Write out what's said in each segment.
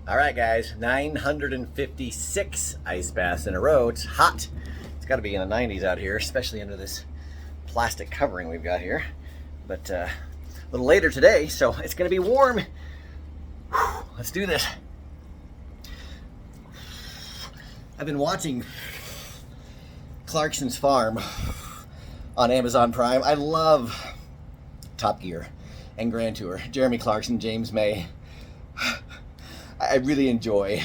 All right, guys, 956 ice baths in a row. It's hot. It's got to be in the 90s out here, especially under this plastic covering we've got here. But a little later today, so it's going to be warm. Whew, let's do this. I've been watching Clarksons Farm on Amazon Prime. I love Top Gear and Grand Tour. Jeremy Clarkson, James May. I really enjoy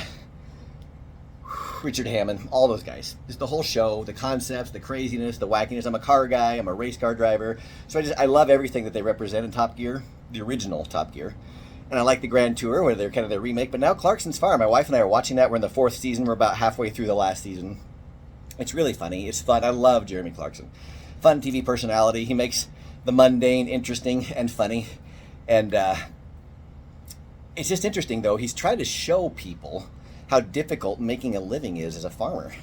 Richard Hammond, all those guys. Just the whole show, the concepts, the craziness, the wackiness. I'm a car guy, I'm a race car driver. So I love everything that they represent in Top Gear, the original Top Gear. And I like the Grand Tour, where they're kind of their remake. But now Clarksons Farm, my wife and I are watching that. We're in the 4th season. We're about halfway through the last season. It's really funny. It's fun. I love Jeremy Clarkson. Fun TV personality. He makes the mundane interesting and funny. And it's just interesting, though. He's trying to show people how difficult making a living is as a farmer.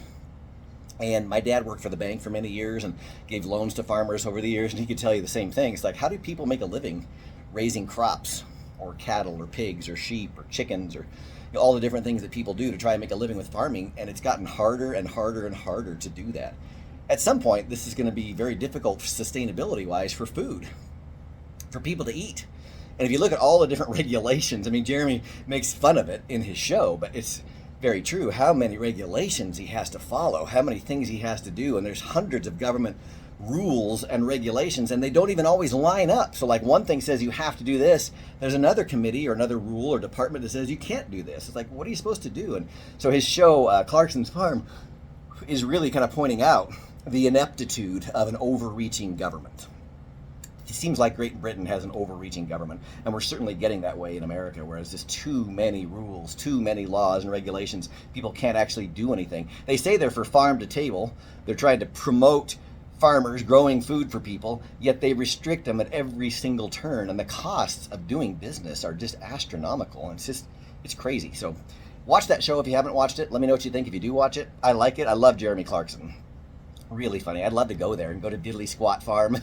And my dad worked for the bank for many years and gave loans to farmers over the years, and he could tell you the same thing. It's like, how do people make a living raising crops or cattle or pigs or sheep or chickens or all the different things that people do to try and make a living with farming? And it's gotten harder and harder and harder to do that. At some point, this is going to be very difficult sustainability-wise for food, for people to eat. And if you look at all the different regulations, I mean, Jeremy makes fun of it in his show, but it's very true how many regulations he has to follow, how many things he has to do, and there's hundreds of government rules and regulations, and they don't even always line up. So like one thing says you have to do this, there's another committee or another rule or department that says you can't do this. It's like, what are you supposed to do? And so his show, Clarksons Farm, is really kind of pointing out the ineptitude of an overreaching government. It seems like Great Britain has an overreaching government, and we're certainly getting that way in America, whereas there's too many rules, too many laws and regulations. People can't actually do anything. They say they're for farm to table. They're trying to promote farmers growing food for people, yet they restrict them at every single turn, and the costs of doing business are just astronomical. And it's crazy. So watch that show if you haven't watched it. Let me know what you think if you do watch it. I like it. I love Jeremy Clarkson. Really funny. I'd love to go there and go to Diddley Squat Farm,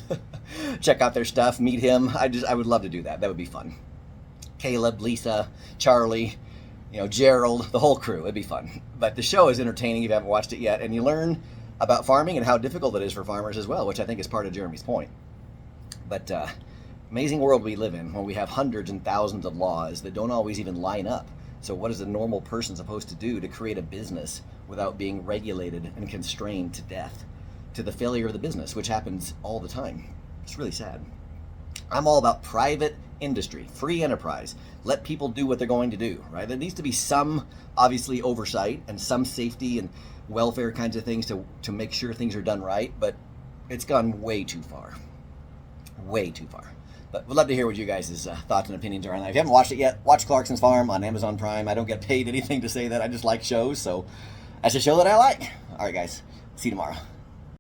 check out their stuff, meet him. I would love to do that. That would be fun. Caleb, Lisa, Charlie, Gerald, the whole crew. It'd be fun. But the show is entertaining if you haven't watched it yet, and you learn about farming and how difficult it is for farmers as well, which I think is part of Jeremy's point. But amazing world we live in, where we have hundreds and thousands of laws that don't always even line up. So what is a normal person supposed to do to create a business without being regulated and constrained to death, to the failure of the business, which happens all the time? It's really sad. I'm all about private industry, free enterprise. Let people do what they're going to do, right? There needs to be some, obviously, oversight and some safety and welfare kinds of things to make sure things are done right, but it's gone way too far. Way too far. But we'd love to hear what you guys' thoughts and opinions are on that. If you haven't watched it yet, watch Clarksons Farm on Amazon Prime. I don't get paid anything to say that. I just like shows, so that's a show that I like. All right, guys. See you tomorrow.